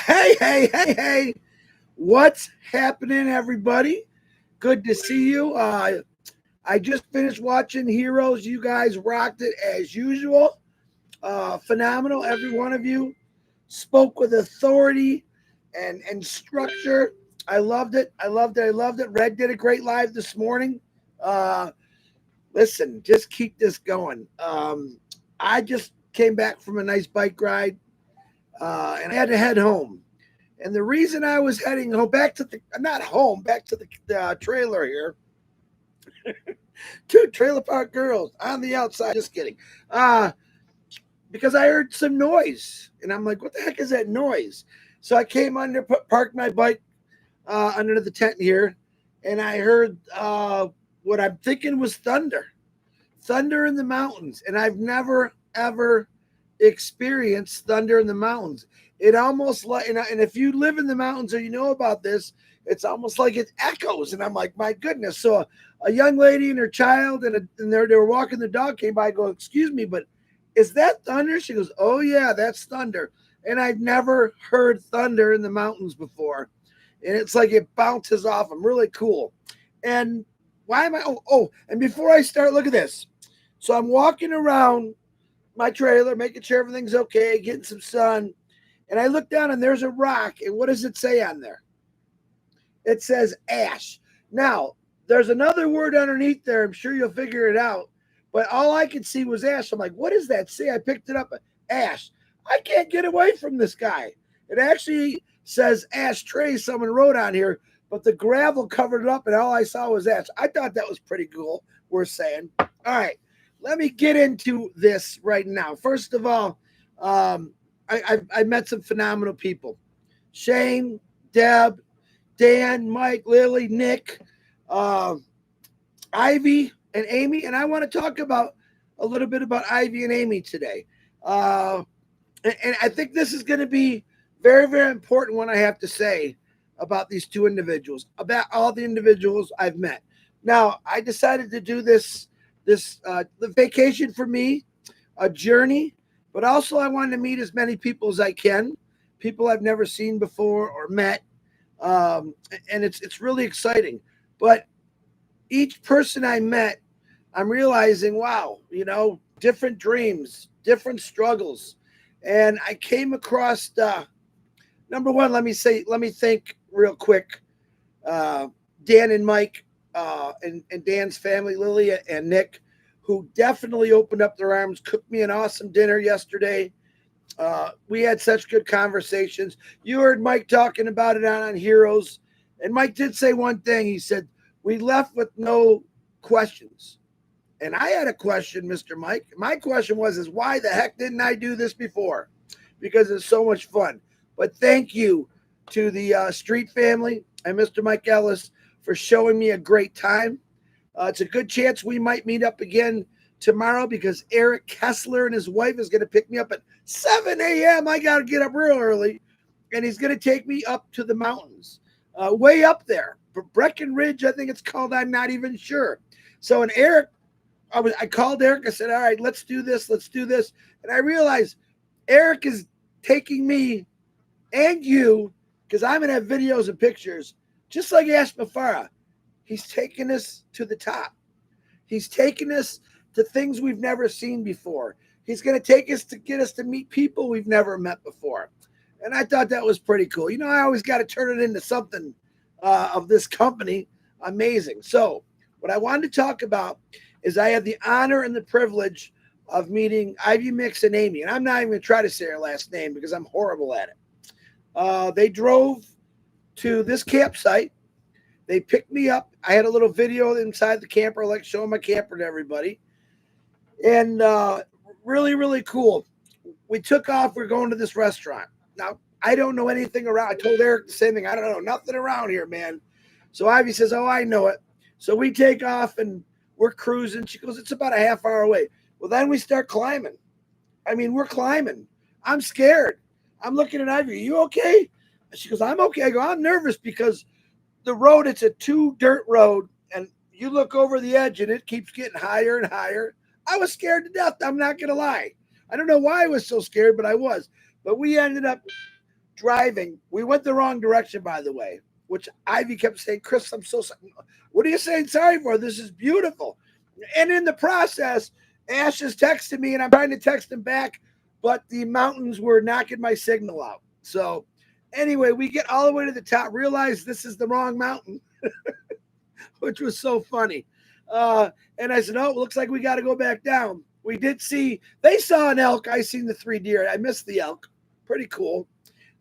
Hey. What's happening, everybody? Good to see you. I just finished watching Heroes. You guys rocked it as usual. Phenomenal. Every one of you spoke with authority and structure. I loved it. Red did a great live this morning. Uh, Listen, just keep this going. I just came back from a nice bike ride, and I had to head home. And the reason I was heading home back to the not home back to the trailer here, two trailer park girls on the outside. Just kidding. Uh, because I heard some noise, and I'm like, "What the heck is that noise?" So I came under, parked my bike under the tent here, and I heard what I'm thinking was thunder in the mountains, and I've never ever experienced thunder in the mountains. It almost like, and if you live in the mountains or you know about this, it's almost like it echoes. And I'm like, my goodness. So a young lady and her child and they were walking the dog came by. I go, excuse me, but is that thunder? She goes, oh yeah, that's thunder. And I've never heard thunder in the mountains before. And it's like it bounces off them. Really cool. And why am I? And before I start, look at this. So I'm walking around my trailer, making sure everything's okay, getting some sun. And I look down and there's a rock. And what does it say on there? It says ash. Now, there's another word underneath there. I'm sure you'll figure it out. But all I could see was ash. I'm like, what does that say? I picked it up. Ash. I can't get away from this guy. It actually says ashtray, someone wrote on here, but the gravel covered it up and all I saw was ash. I thought that was pretty cool, worth saying. All right, let me get into this right now. First of all, I met some phenomenal people. Shane, Deb, Dan, Mike, Lily, Nick, uh, Ivy, and Amy. And I want to talk about a little bit about Ivy and Amy today. Uh, and I think this is going to be very, very important when I have to say about these two individuals, about all the individuals I've met. Now, I decided to do the vacation for me, a journey, but also I wanted to meet as many people as I can, people I've never seen before or met, and it's really exciting. But each person I met, I'm realizing, wow, different dreams, different struggles, and I came across number one. Let me think real quick. Dan and Mike, and Dan's family, Lily and Nick, who definitely opened up their arms, cooked me an awesome dinner yesterday. We had such good conversations. You heard Mike talking about it on Heroes. And Mike did say one thing. He said, we left with no questions. And I had a question, Mr. Mike. My question is why the heck didn't I do this before? Because it's so much fun. But thank you to the Street family and Mr. Mike Ellis for showing me a great time. It's a good chance we might meet up again tomorrow because Eric Kessler and his wife is going to pick me up at 7 a.m. I got to get up real early, and he's going to take me up to the mountains, way up there. Breckenridge, I think it's called. I'm not even sure. So, and Eric, I called Eric. I said, all right, let's do this. And I realized Eric is taking me and you, because I'm going to have videos and pictures, just like Ash Mafara. He's taking us to the top. He's taking us to things we've never seen before. He's going to take us to get us to meet people we've never met before. And I thought that was pretty cool. I always got to turn it into something of this company. Amazing. So what I wanted to talk about is I had the honor and the privilege of meeting Ivy Mix and Amy. And I'm not even going to try to say her last name because I'm horrible at it. They drove to this campsite. They picked me up. I had a little video inside the camper, like showing my camper to everybody. And really, really cool. We took off. We're going to this restaurant. Now, I don't know anything around. I told Eric the same thing. I don't know nothing around here, man. So Ivy says, oh, I know it. So we take off and we're cruising. She goes, it's about a half hour away. Well, then we start climbing. I mean, we're climbing. I'm scared. I'm looking at Ivy. Are you okay? She goes, I'm okay. I go, I'm nervous because the road, it's a 2 dirt road, and you look over the edge and it keeps getting higher and higher. I was scared to death. I'm not going to lie. I don't know why I was so scared, but I was. But we ended up driving. We went the wrong direction, by the way, which Ivy kept saying, Chris, I'm so sorry. What are you saying sorry for? This is beautiful. And in the process, Ash is texting me, and I'm trying to text him back, but the mountains were knocking my signal out. So anyway, we get all the way to the top, realize this is the wrong mountain, which was so funny. And I said, oh, it looks like we got to go back down. We did see, they saw an elk. I seen the 3 deer. I missed the elk. Pretty cool.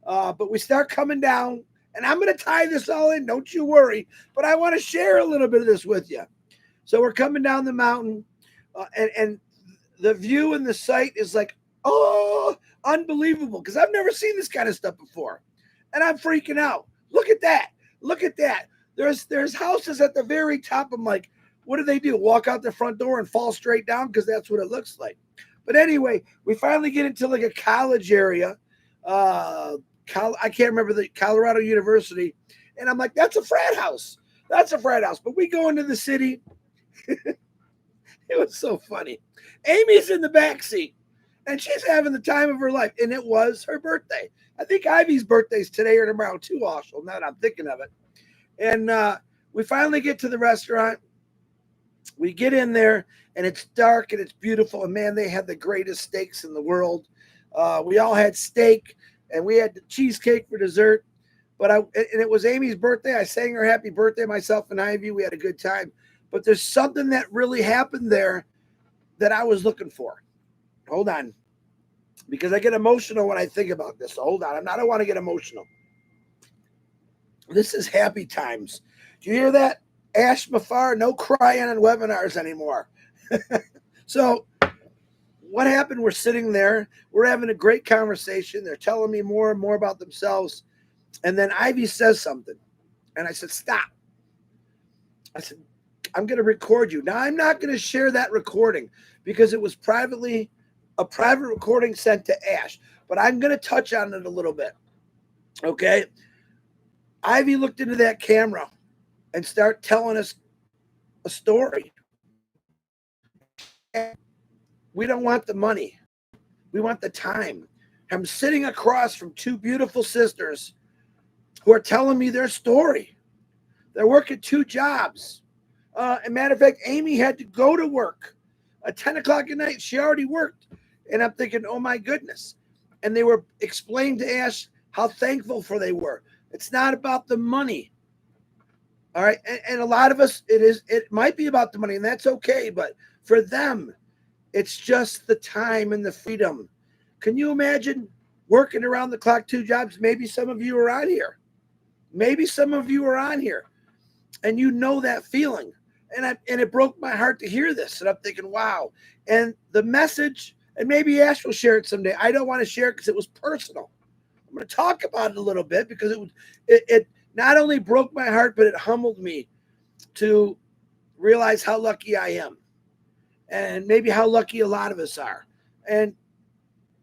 But we start coming down, and I'm going to tie this all in. Don't you worry. But I want to share a little bit of this with you. So we're coming down the mountain, and the view and the sight is like, oh, unbelievable, because I've never seen this kind of stuff before. And I'm freaking out. Look at that. Look at that. There's houses at the very top. I'm like, what do? Walk out the front door and fall straight down? Because that's what it looks like. But anyway, we finally get into like a college area. I can't remember, the Colorado University. And I'm like, that's a frat house. That's a frat house. But we go into the city. It was so funny. Amy's in the back seat, and she's having the time of her life. And it was her birthday. I think Ivy's birthday's today or tomorrow too, also, now that I'm thinking of it. And we finally get to the restaurant. We get in there, and it's dark, and it's beautiful. And, man, they had the greatest steaks in the world. We all had steak, and we had the cheesecake for dessert. And it was Amy's birthday. I sang her happy birthday, myself and Ivy. We had a good time. But there's something that really happened there that I was looking for. Hold on. Because I get emotional when I think about this. So hold on. I don't want to get emotional. This is happy times. Do you hear that? Ash Mafar, no crying on webinars anymore. So what happened? We're sitting there. We're having a great conversation. They're telling me more and more about themselves. And then Ivy says something. And I said, stop. I said, I'm going to record you. Now, I'm not going to share that recording because it was a private recording sent to Ash. But I'm going to touch on it a little bit. Okay? Ivy looked into that camera and started telling us a story. We don't want the money. We want the time. I'm sitting across from 2 beautiful sisters who are telling me their story. They're working 2 jobs. As a matter of fact, Amy had to go to work at 10 o'clock at night. She already worked. And I'm thinking, oh, my goodness. And they were explaining to Ash how thankful for they were. It's not about the money. All right. And a lot of us, it might be about the money, and that's okay. But for them, it's just the time and the freedom. Can you imagine working around the clock 2 jobs? Maybe some of you are on here. Maybe some of you are on here, and you know that feeling. And it broke my heart to hear this. And I'm thinking, wow. And the message, and maybe Ash will share it someday. I don't want to share it because it was personal. I'm going to talk about it a little bit because it not only broke my heart, but it humbled me to realize how lucky I am, and maybe how lucky a lot of us are. And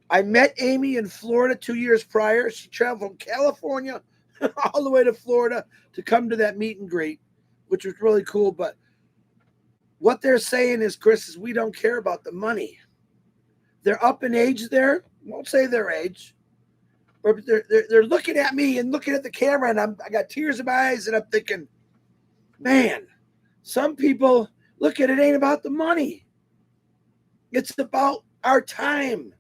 I met Amy in Florida 2 years prior. She traveled from California all the way to Florida to come to that meet and greet, which was really cool. But what they're saying is, Chris, is we don't care about the money. They're up in age there. Won't say their age. But they're looking at me and looking at the camera, and I got tears in my eyes, and I'm thinking, man, some people look at it ain't about the money. It's about our time.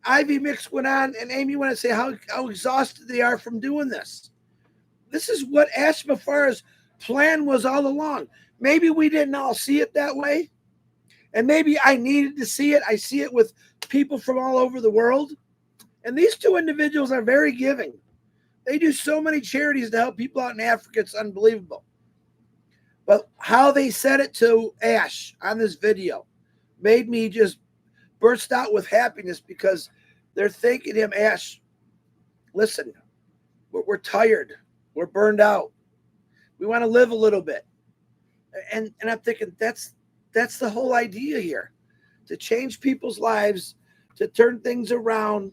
Ivy Mix went on, and Amy went to say how exhausted they are from doing this. This is what Ash Mafar's plan was all along. Maybe we didn't all see it that way, and maybe I needed to see it. I see it with people from all over the world. And these 2 individuals are very giving. They do so many charities to help people out in Africa. It's unbelievable. But how they said it to Ash on this video made me just burst out with happiness, because they're thanking him, Ash, listen, we're tired. We're burned out. We want to live a little bit. And I'm thinking that's the whole idea here, to change people's lives, to turn things around.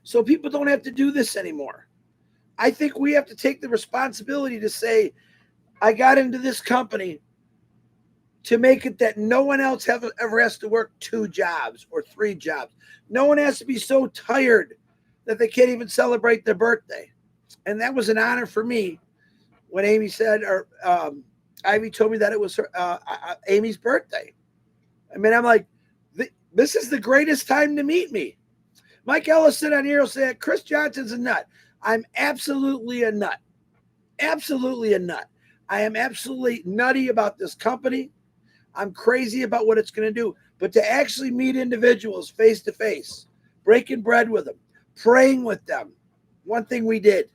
So people don't have to do this anymore. I think we have to take the responsibility to say, I got into this company to make it that no one else ever has to work 2 jobs or 3 jobs. No one has to be so tired that they can't even celebrate their birthday. And that was an honor for me when Amy said, or Ivy told me that it was Amy's birthday. I mean, I'm like, this is the greatest time to meet me. Mike Ellison on here will say, Chris Johnson's a nut. I'm absolutely a nut. Absolutely a nut. I am absolutely nutty about this company. I'm crazy about what it's going to do. But to actually meet individuals face to face, breaking bread with them, praying with them, one thing we did,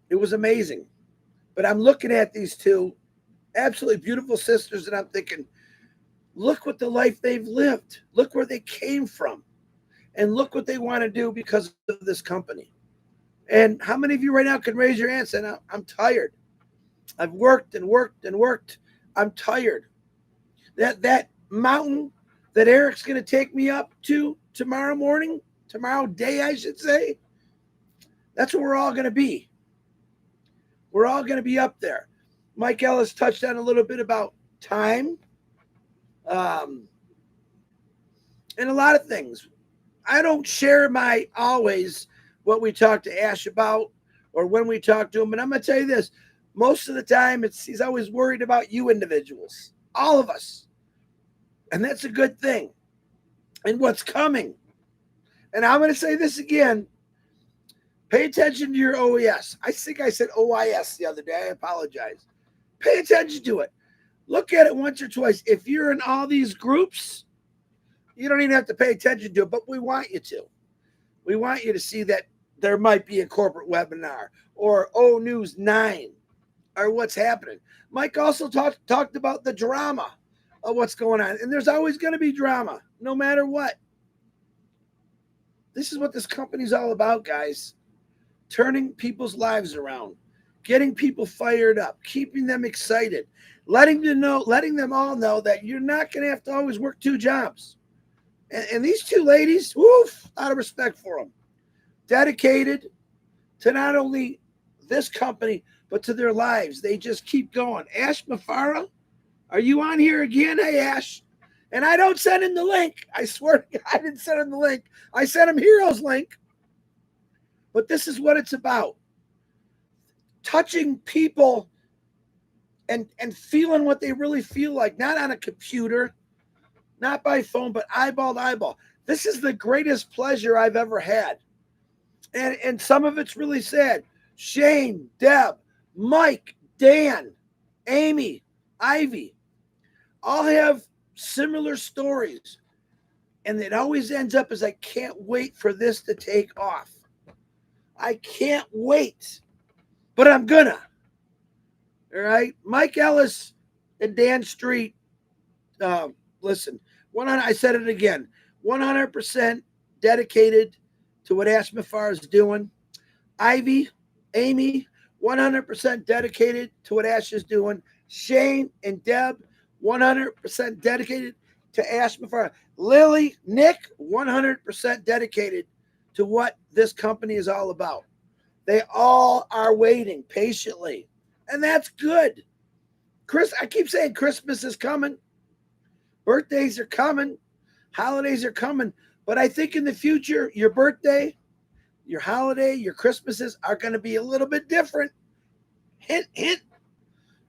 it was amazing. But I'm looking at these two absolutely beautiful sisters, and I'm thinking, look what the life they've lived. Look where they came from. And look what they want to do because of this company. And how many of you right now can raise your hand and say, I'm tired. I've worked and worked and worked. I'm tired. That mountain that Eric's going to take me up to tomorrow morning, tomorrow day, I should say, that's where we're all going to be. We're all going to be up there. Mike Ellis touched on a little bit about time and a lot of things. I don't share my always what we talk to Ash about or when we talk to him. And I'm going to tell you this. Most of the time, he's always worried about you individuals, all of us. And that's a good thing. And what's coming. And I'm going to say this again. Pay attention to your OES. I think I said OIS the other day. I apologize. Pay attention to it. Look at it once or twice. If you're in all these groups, you don't even have to pay attention to it, but we want you to. We want you to see that there might be a corporate webinar or O News 9 or what's happening. Mike also talked about the drama of what's going on. And there's always going to be drama, no matter what. This is what this company's all about, guys. Turning people's lives around, getting people fired up, keeping them excited, letting them all know that you're not going to have to always work two jobs. And these two ladies, woof, out of respect for them, dedicated to not only this company, but to their lives. They just keep going. Ash Mafara, are you on here again? Hey, Ash. And I don't send him the link. I swear to God, I didn't send him the link. I sent him Hero's link. But this is what it's about. Touching people and feeling what they really feel like, not on a computer, not by phone, but eyeball to eyeball. This is the greatest pleasure I've ever had. And some of it's really sad. Shane, Deb, Mike, Dan, Amy, Ivy, all have similar stories. And it always ends up as I can't wait for this to take off. I can't wait. But I'm gonna. All right? Mike Ellis and Dan Street, listen, I said it again, 100% dedicated to what Ash Mafar is doing. Ivy, Amy, 100% dedicated to what Ash is doing. Shane and Deb, 100% dedicated to Ash Mafar. Lily, Nick, 100% dedicated to what this company is all about. They all are waiting patiently, and that's good. I keep saying Christmas is coming. Birthdays are coming. Holidays are coming. But I think in the future, your birthday, your holiday, your Christmases are going to be a little bit different. Hint, hint.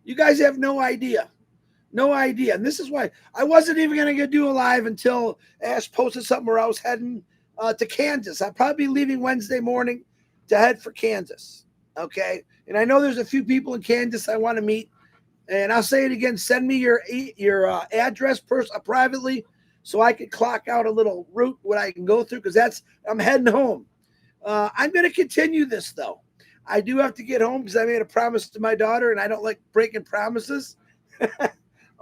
You guys have no idea. No idea. And this is why I wasn't even going to do a live until Ash posted something where I was heading to Kansas. I'll probably be leaving Wednesday morning to head for Kansas. Okay. And I know there's a few people in Kansas I want to meet. And I'll say it again. Send me your address privately so I can clock out a little route what I can go through because I'm heading home. I'm going to continue this, though. I do have to get home because I made a promise to my daughter, and I don't like breaking promises.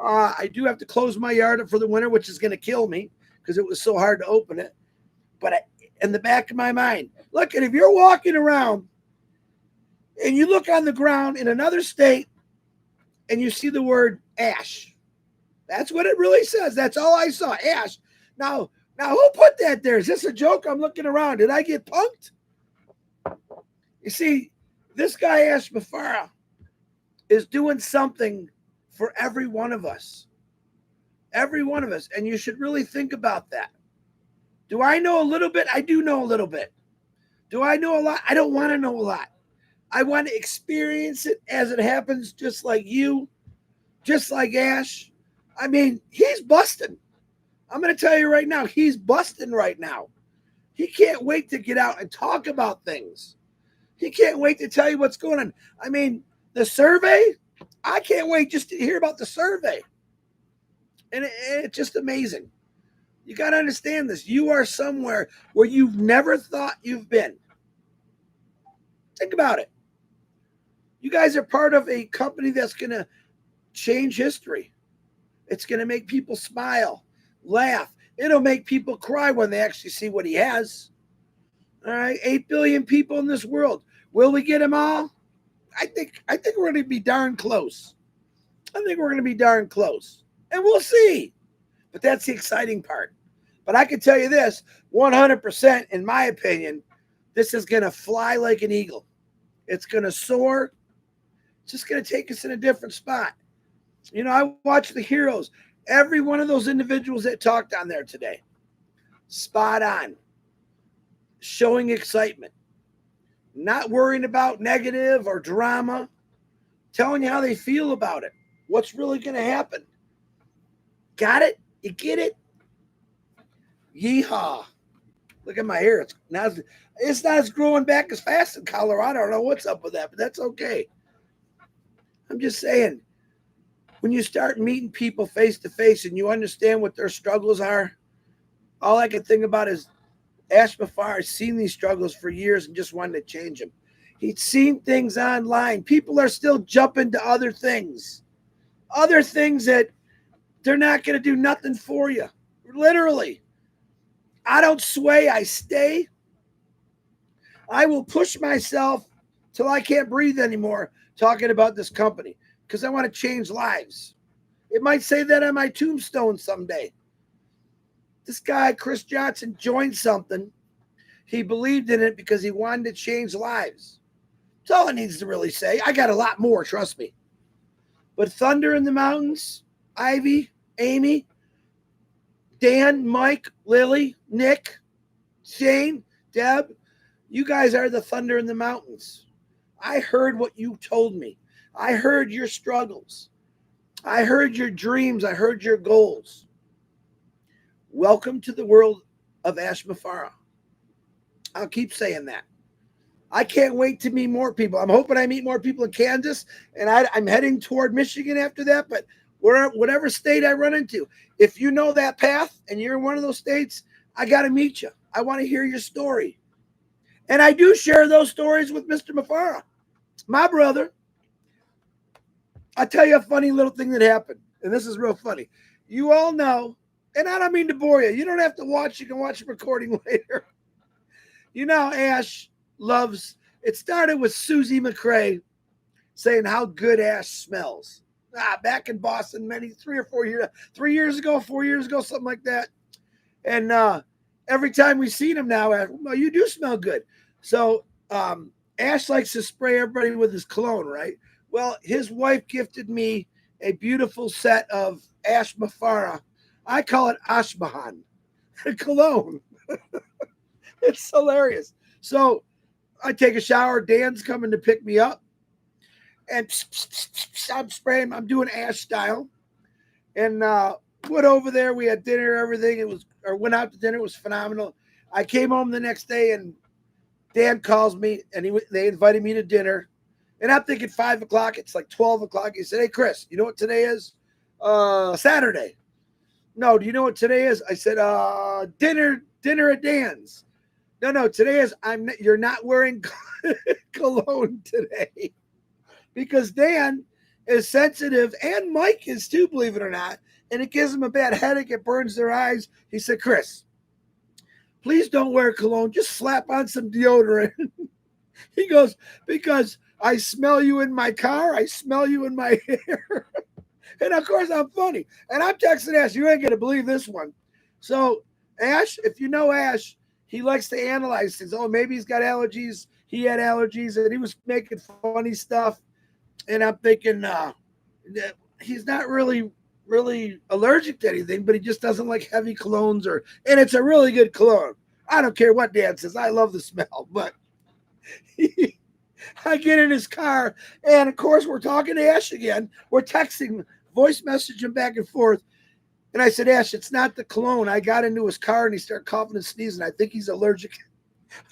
I do have to close my yard up for the winter, which is going to kill me because it was so hard to open it. But in the back of my mind, look, and if you're walking around and you look on the ground in another state and you see the word Ash, that's what it really says. That's all I saw, Ash. Now, who put that there? Is this a joke? I'm looking around. Did I get punked? You see, this guy, Ash Mafara, is doing something for every one of us. Every one of us. And you should really think about that. Do I know a little bit? I do know a little bit. Do I know a lot? I don't want to know a lot. I want to experience it as it happens, just like you, just like Ash. I mean, he's busting. I'm going to tell you right now, he's busting right now. He can't wait to get out and talk about things. He can't wait to tell you what's going on. I mean, the survey, I can't wait just to hear about the survey. And it's just amazing. You got to understand this. You are somewhere where you've never thought you've been. Think about it. You guys are part of a company that's going to change history. It's going to make people smile, laugh. It'll make people cry when they actually see what he has. All right, 8 billion people in this world. Will we get them all? I think we're going to be darn close. I think we're going to be darn close. And we'll see. But that's the exciting part. But I can tell you this, 100%, in my opinion, this is going to fly like an eagle. It's going to soar. It's just going to take us in a different spot. You know, I watch the heroes. Every one of those individuals that talked on there today, spot on, showing excitement, not worrying about negative or drama, telling you how they feel about it, what's really going to happen. Got it? You get it? Yeehaw. Look at my hair. It's not as growing back as fast in Colorado. I don't know what's up with that, but that's okay. I'm just saying, when you start meeting people face to face and you understand what their struggles are, all I can think about is Ash Mafar has seen these struggles for years and just wanted to change them. He'd seen things online. People are still jumping to other things that they're not going to do nothing for you. Literally. I don't sway, I stay. I will push myself till I can't breathe anymore talking about this company because I want to change lives. It might say that on my tombstone someday. This guy, Chris Johnson, joined something. He believed in it because he wanted to change lives. That's all it needs to really say. I got a lot more, trust me. But Thunder in the Mountains, Ivy, Amy, Dan, Mike, Lily, Nick, Shane, Deb, you guys are the thunder in the mountains. I heard what you told me. I heard your struggles. I heard your dreams. I heard your goals. Welcome to the world of Ash Mafara. I'll keep saying that. I can't wait to meet more people. I'm hoping I meet more people in Kansas, and I'm heading toward Michigan after that, but whatever state I run into, if you know that path and you're in one of those states, I got to meet you. I want to hear your story. And I do share those stories with Mr. Mafara, my brother. I'll tell you a funny little thing that happened, and this is real funny. You all know, and I don't mean to bore you. You don't have to watch. You can watch the recording later. You know, Ash loves, it started with Susie McCrae saying how good Ash smells. Back in Boston, 3 years ago, 4 years ago, something like that. And every time we seen him now, well, you do smell good. So Ash likes to spray everybody with his cologne, right? Well, his wife gifted me a beautiful set of Ash Mafara. I call it Ashmahan cologne. It's hilarious. So I take a shower. Dan's coming to pick me up. And I'm spraying. I'm doing Ash style. And went over there. We had dinner, everything. Went out to dinner. It was phenomenal. I came home the next day, and Dan calls me, and they invited me to dinner. And I'm thinking 5 o'clock. It's like 12 o'clock. He said, "Hey, Chris, you know what today is? Saturday." "No, do you know what today is?" I said, dinner at Dan's." No, today is you're not wearing cologne today. Because Dan is sensitive, and Mike is too, believe it or not, and it gives them a bad headache. It burns their eyes. He said, "Chris, please don't wear cologne. Just slap on some deodorant." He goes, "Because I smell you in my car. I smell you in my hair." And of course, I'm funny. And I'm texting Ash, "You ain't going to believe this one." So Ash, if you know Ash, he likes to analyze things. Oh, maybe he's got allergies. He had allergies, and he was making funny stuff. And I'm thinking, he's not really really allergic to anything, but he just doesn't like heavy colognes and it's a really good cologne. I don't care what Dan says. I love the smell, but I get in his car, and of course we're talking to Ash again. We're texting, voice messaging back and forth. And I said, Ash, it's not the cologne. I got into his car and he started coughing and sneezing. I think he's allergic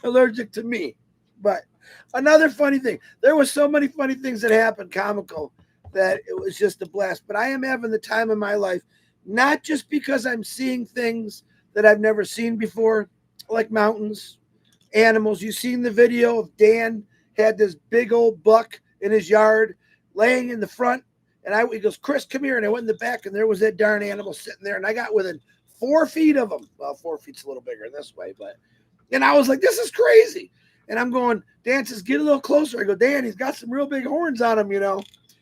to me. But another funny thing, there was so many funny things that happened, comical, that it was just a blast. But I am having the time of my life, not just because I'm seeing things that I've never seen before, like mountains, animals. You've seen the video of Dan had this big old buck in his yard laying in the front. And he goes, Chris, come here. And I went in the back, and there was that darn animal sitting there. And I got within 4 feet of him. Well, 4 feet's a little bigger this way, and I was like, this is crazy. And I'm going, Dan says, get a little closer. I go, Dan, he's got some real big horns on him,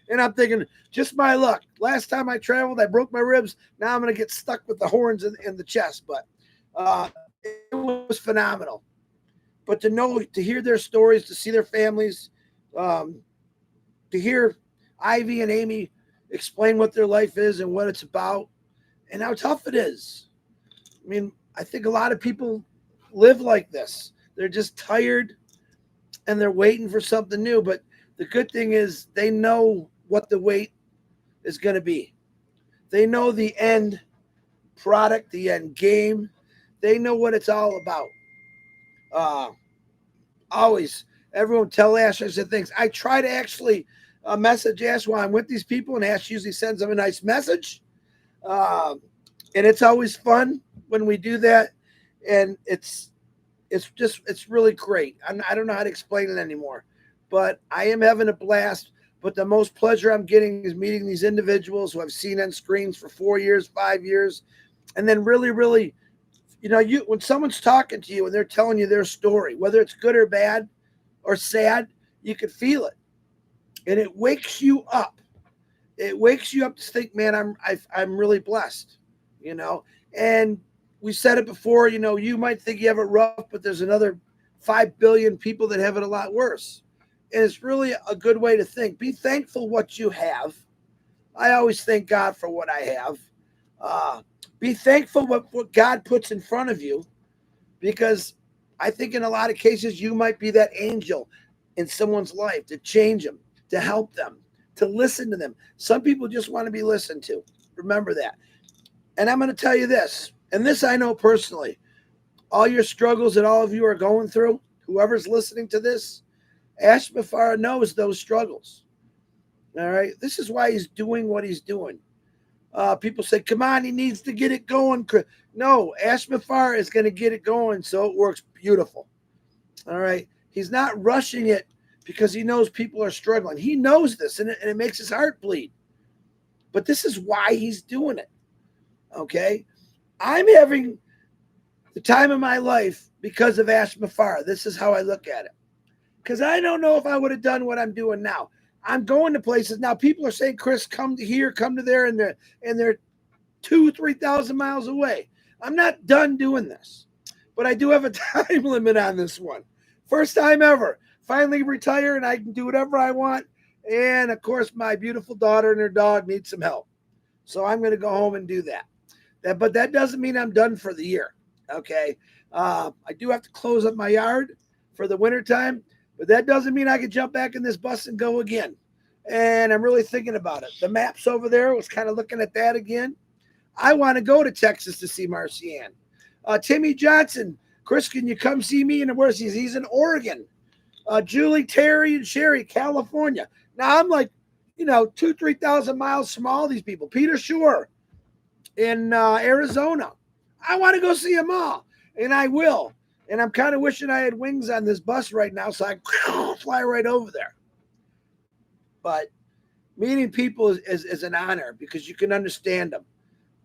And I'm thinking, just my luck. Last time I traveled, I broke my ribs. Now I'm going to get stuck with the horns in the chest. But it was phenomenal. But to hear their stories, to see their families, to hear Ivy and Amy explain what their life is and what it's about and how tough it is. I mean, I think a lot of people live like this. They're just tired and they're waiting for something new. But the good thing is they know what the wait is going to be. They know the end product, the end game. They know what it's all about. Always, everyone tell Ash, I said things. I try to actually message Ash while I'm with these people, and Ash usually sends them a nice message. And it's always fun when we do that. And it's really great. I don't know how to explain it anymore, but I am having a blast. But the most pleasure I'm getting is meeting these individuals who I've seen on screens for 4 years, 5 years. And then really, really, when someone's talking to you and they're telling you their story, whether it's good or bad or sad, you can feel it. And it wakes you up. It wakes you up to think, man, I'm really blessed, And we said it before, you might think you have it rough, but there's another 5 billion people that have it a lot worse. And it's really a good way to think. Be thankful what you have. I always thank God for what I have. Be thankful what God puts in front of you, because I think in a lot of cases you might be that angel in someone's life to change them, to help them, to listen to them. Some people just want to be listened to. Remember that. And I'm going to tell you this, and this I know personally. All your struggles that all of you are going through, whoever's listening to this, Ash Mafara knows those struggles. All right? This is why he's doing what he's doing. People say, come on, he needs to get it going. No, Ash Mafara is going to get it going so it works beautiful. All right? He's not rushing it because he knows people are struggling. He knows this, and it makes his heart bleed. But this is why he's doing it. Okay? I'm having the time of my life because of Ash Mafara. This is how I look at it. Because I don't know if I would have done what I'm doing now. I'm going to places now. People are saying, Chris, come to here, come to there, and they're 2,000-3,000 miles away. I'm not done doing this, but I do have a time limit on this one. First time ever. Finally retire, and I can do whatever I want. And of course, my beautiful daughter and her dog need some help, so I'm going to go home and do that. But that doesn't mean I'm done for the year. Okay, I do have to close up my yard for the wintertime. But that doesn't mean I could jump back in this bus and go again. And I'm really thinking about it. The maps over there, was kind of looking at that again. I want to go to Texas to see Marcy Ann. Timmy Johnson, Chris, can you come see me? And where's he? He's in Oregon. Julie, Terry, and Sherry, California. Now I'm like, 2,000-3,000 miles from all these people. Peter Shore in Arizona. I want to go see them all, and I will. And I'm kind of wishing I had wings on this bus right now so I can fly right over there. But meeting people is an honor because you can understand them.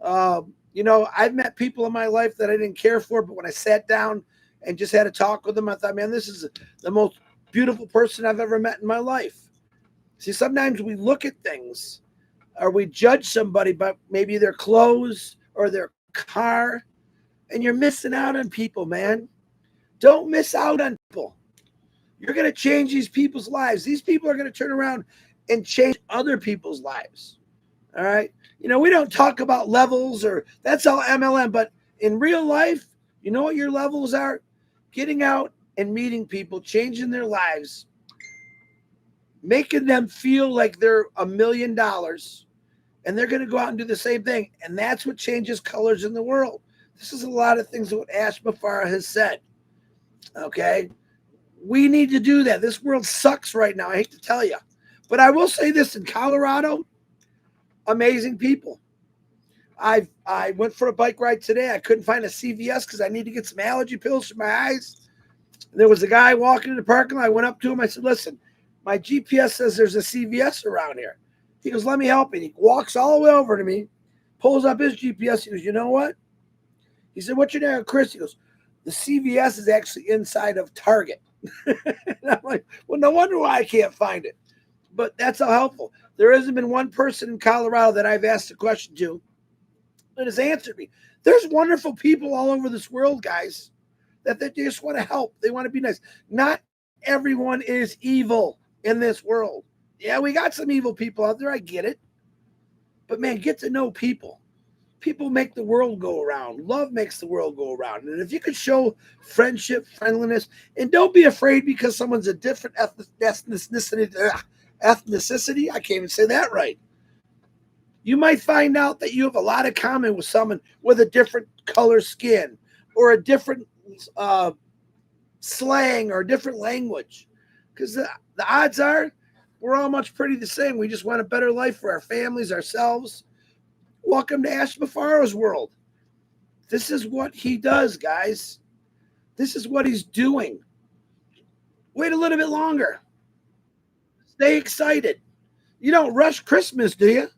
I've met people in my life that I didn't care for, but when I sat down and just had a talk with them, I thought, man, this is the most beautiful person I've ever met in my life. See, sometimes we look at things or we judge somebody by maybe their clothes or their car, and you're missing out on people, man. Don't miss out on people. You're going to change these people's lives. These people are going to turn around and change other people's lives. All right. We don't talk about levels, or that's all MLM, but in real life, you know what your levels are? Getting out and meeting people, changing their lives, making them feel like they're $1 million, and they're going to go out and do the same thing. And that's what changes colors in the world. This is a lot of things that what Ash Mafara has said. Okay. We need to do that. This world sucks right now. I hate to tell you. But I will say this: in Colorado, amazing people. I went for a bike ride today. I couldn't find a CVS because I need to get some allergy pills for my eyes. And there was a guy walking in the parking lot. I went up to him. I said, listen, my GPS says there's a CVS around here. He goes, let me help you. He walks all the way over to me, pulls up his GPS. He goes, you know what? He said, what's your name? Chris. He goes, the CVS is actually inside of Target. And I'm like, well, no wonder why I can't find it. But that's how helpful. There hasn't been one person in Colorado that I've asked a question to that has answered me. There's wonderful people all over this world, guys, that they just want to help. They want to be nice. Not everyone is evil in this world. Yeah, we got some evil people out there. I get it. But man, get to know people. People make the world go around. Love makes the world go around. And if you could show friendship, friendliness, and don't be afraid because someone's a different ethnicity. I can't even say that right. You might find out that you have a lot in common with someone with a different color skin, or a different slang, or a different language. Because the odds are we're all much pretty the same. We just want a better life for our families, ourselves. Welcome to Ash Mafara's world. This is what he does, guys. This is what he's doing. Wait a little bit longer. Stay excited. You don't rush Christmas, do you?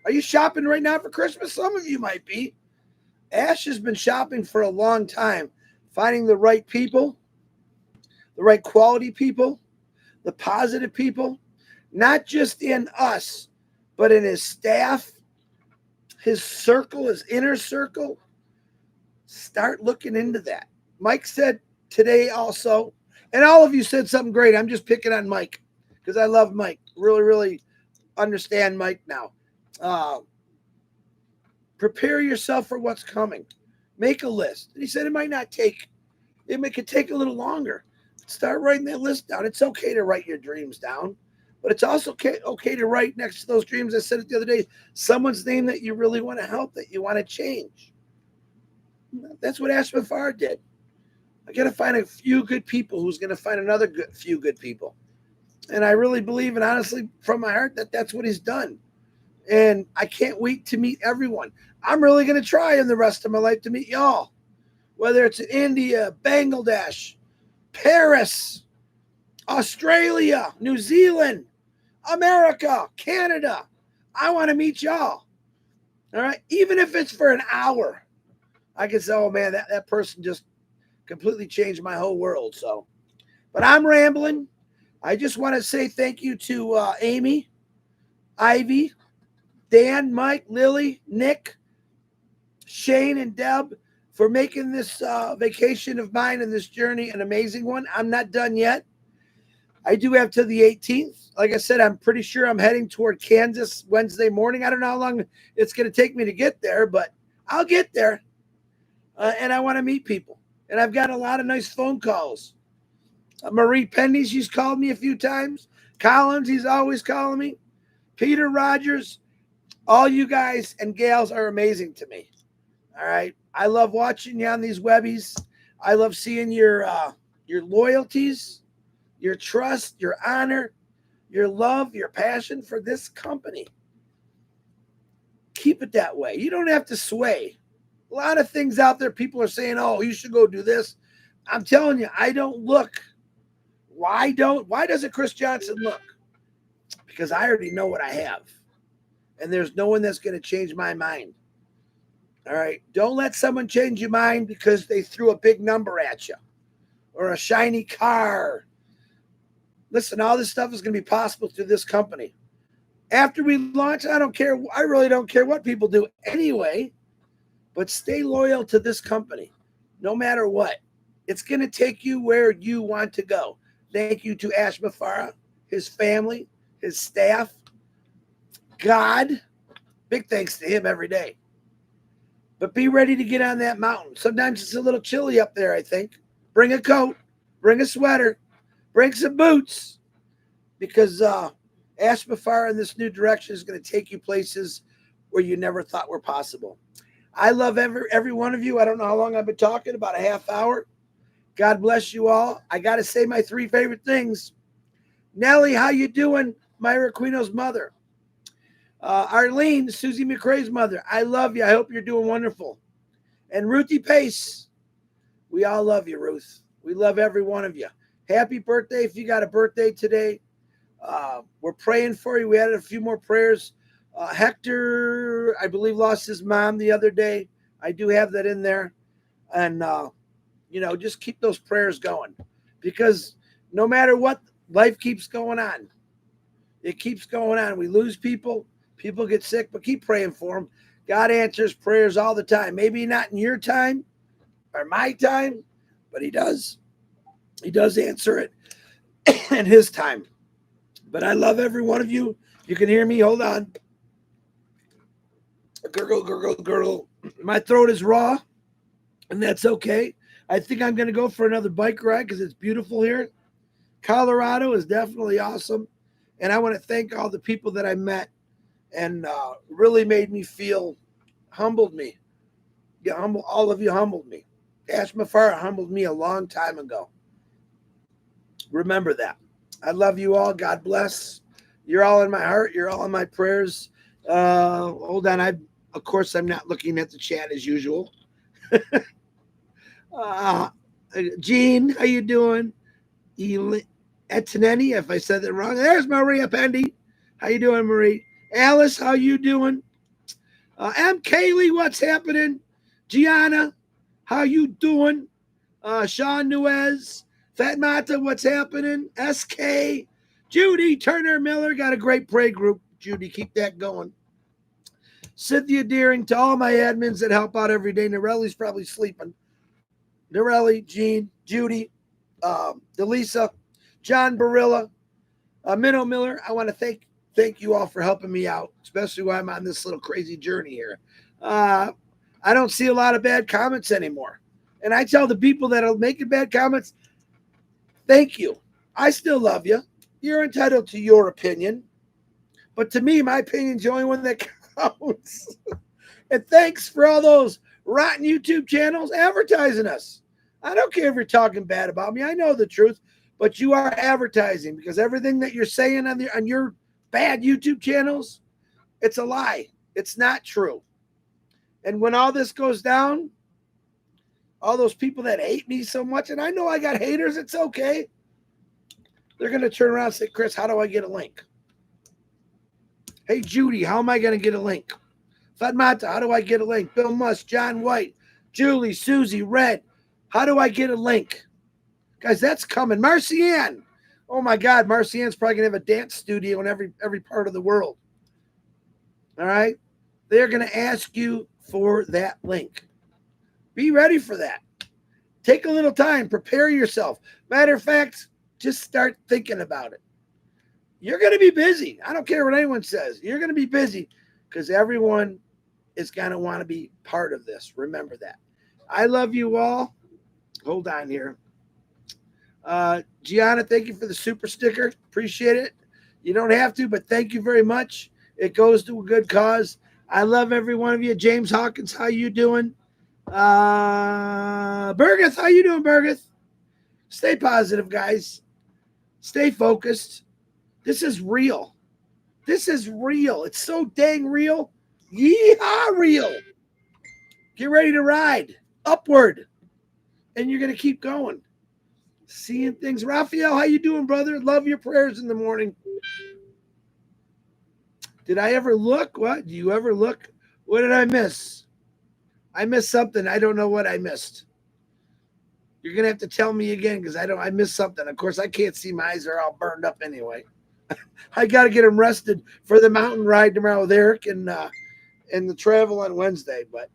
Are you shopping right now for Christmas? Some of you might be. Ash has been shopping for a long time, finding the right people, the right quality people, the positive people, not just in us, but in his staff, his circle, his inner circle. Start looking into that. Mike said today also, and all of you said something great. I'm just picking on Mike because I love Mike. Really, really understand Mike now. Prepare yourself for what's coming. Make a list. And he said it could take a little longer. Start writing that list down. It's okay to write your dreams down, but it's also okay to write next to those dreams. I said it the other day, someone's name that you really want to help, that you want to change. That's what Ash Mafara did. I got to find a few good people who's going to find another few good people. And I really believe, and honestly, from my heart, that that's what he's done. And I can't wait to meet everyone. I'm really going to try in the rest of my life to meet y'all, whether it's in India, Bangladesh, Paris, Australia, New Zealand, America, Canada. I want to meet y'all. All right. Even if it's for an hour, I can say, oh man, that person just completely changed my whole world. So, but I'm rambling. I just want to say thank you to Amy, Ivy, Dan, Mike, Lily, Nick, Shane, and Deb for making this vacation of mine and this journey an amazing one. I'm not done yet. I do have till the 18th. Like I said, I'm pretty sure I'm heading toward Kansas Wednesday morning. I don't know how long it's going to take me to get there, but I'll get there. And I want to meet people. And I've got a lot of nice phone calls. Marie Penny, she's called me a few times. Collins, he's always calling me. Peter Rogers, all you guys and gals are amazing to me. All right. I love watching you on these webbies. I love seeing your loyalties, your trust, your honor, your love, your passion for this company. Keep it that way. You don't have to sway. A lot of things out there, people are saying, oh, you should go do this. I'm telling you, I don't look. Why doesn't Chris Johnson look? Because I already know what I have. And there's no one that's going to change my mind. All right. Don't let someone change your mind because they threw a big number at you or a shiny car. Listen, all this stuff is going to be possible through this company. After we launch, I don't care. I really don't care what people do anyway, but stay loyal to this company no matter what. It's going to take you where you want to go. Thank you to Ash Mafara, his family, his staff, God, Big thanks to him every day. But be ready to get on that mountain. Sometimes it's a little chilly up there, I think. Bring a coat, bring a sweater, bring some boots, because Ashmafar in this new direction is going to take you places where you never thought were possible. I love every one of you. I don't know how long I've been talking, about a half hour. God bless you all. I got to say my three favorite things. Nellie, how you doing? Myra Aquino's mother. Arlene, Susie McRae's mother. I love you. I hope you're doing wonderful. And Ruthie Pace. We all love you, Ruth. We love every one of you. Happy birthday if you got a birthday today. We're praying for you. We added a few more prayers. Hector, I believe, lost his mom the other day. I do have that in there. And, just keep those prayers going. Because no matter what, life keeps going on. It keeps going on. We lose people. People get sick, but keep praying for them. God answers prayers all the time. Maybe not in your time or my time, but he does. He does answer it in his time. But I love every one of you. You can hear me. Hold on. Gurgle, gurgle, gurgle. My throat is raw, and that's okay. I think I'm going to go for another bike ride because it's beautiful here. Colorado is definitely awesome. And I want to thank all the people that I met and really made me feel, humbled me. Yeah, all of you humbled me. Ashmafar humbled me a long time ago. Remember that. I love you all. God bless. You're all in my heart. You're all in my prayers. Hold on. Of course, I'm not looking at the chat as usual. Jean, how you doing? Etaneni, if I said that wrong. There's Maria Pendy. How you doing, Marie? Alice, how you doing? M. Kaylee, what's happening? Gianna, how you doing? Sean Nuez, Fatmata, what's happening? SK, Judy Turner Miller, got a great pray group. Judy, keep that going. Cynthia Deering, to all my admins that help out every day. Norelli's probably sleeping. Norelli, Jean, Judy, Delisa, John Barilla, Minnow Miller. I want to thank you all for helping me out, especially while I'm on this little crazy journey here. I don't see a lot of bad comments anymore. And I tell the people that are making bad comments, thank you. I still love you. You're entitled to your opinion. But to me, my opinion's the only one that counts. And thanks for all those rotten YouTube channels advertising us. I don't care if you're talking bad about me. I know the truth. But you are advertising, because everything that you're saying on your bad YouTube channels, it's a lie. It's not true. And when all this goes down, all those people that hate me so much, and I know I got haters, it's okay. They're going to turn around and say, Chris, how do I get a link? Hey, Judy, how am I going to get a link? Fatmata, how do I get a link? Bill Musk, John White, Julie, Susie, Red, how do I get a link? Guys, that's coming. Marcianne. Oh, my God. Marcianne's probably going to have a dance studio in every part of the world. All right? They're going to ask you for that link. Be ready for that. Take a little time. Prepare yourself. Matter of fact, just start thinking about it. You're going to be busy. I don't care what anyone says. You're going to be busy because everyone is going to want to be part of this. Remember that. I love you all. Hold on here. Gianna, thank you for the super sticker. Appreciate it. You don't have to, but thank you very much. It goes to a good cause. I love every one of you. James Hawkins, how you doing? Burgess, how you doing, Burgess? Stay positive, guys. Stay focused. This is real. This is real. It's so dang real. Yeehaw, real. Get ready to ride upward, and you're going to keep going. Seeing things. Raphael, how you doing, brother? Love your prayers in the morning. Did I ever look? What? Do you ever look? What did I miss? I missed something. I don't know what I missed. You're going to have to tell me again because I missed something. Of course, I can't see. My eyes are all burned up anyway. I got to get them rested for the mountain ride tomorrow with Eric and the travel on Wednesday. But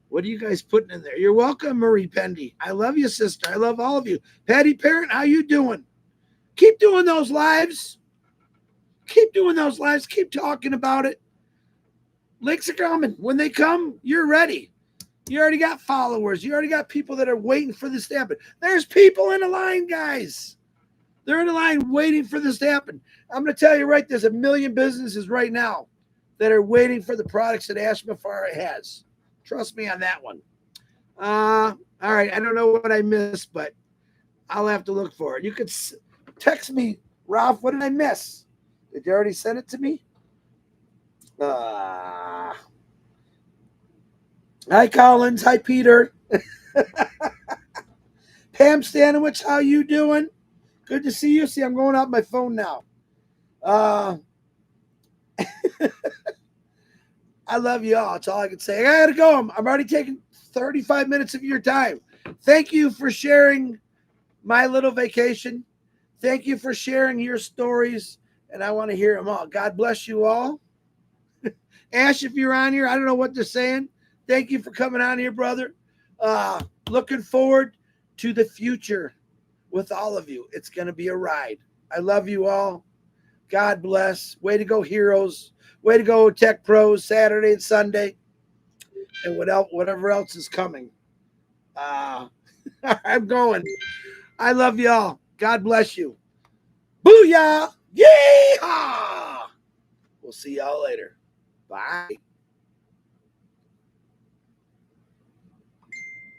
what are you guys putting in there? You're welcome, Marie Pendy. I love you, sister. I love all of you. Patty Parent, how you doing? Keep doing those lives. Keep doing those lives. Keep talking about it. Links are coming. When they come, you're ready. You already got followers. You already got people that are waiting for this to happen. There's people in the line, guys. They're in the line waiting for this to happen. I'm going to tell you right, there's a million businesses right now that are waiting for the products that Ashmafara has. Trust me on that one. All right. I don't know what I missed, but I'll have to look for it. You could text me, Ralph. What did I miss? Did you already send it to me? Hi, Collins. Hi, Peter. Pam Stanowich, how you doing? Good to see you. See, I'm going out my phone now. I love you all. That's all I can say. I got to go. I'm already taking 35 minutes of your time. Thank you for sharing my little vacation. Thank you for sharing your stories, and I want to hear them all. God bless you all. Ash, if you're on here, I don't know what they're saying. Thank you for coming on here, brother. Looking forward to the future with all of you. It's going to be a ride. I love you all. God bless. Way to go, heroes. Way to go, Tech Pros, Saturday and Sunday. And whatever else is coming. I'm going. I love y'all. God bless you. Booyah! Yeehaw! We'll see y'all later. Bye.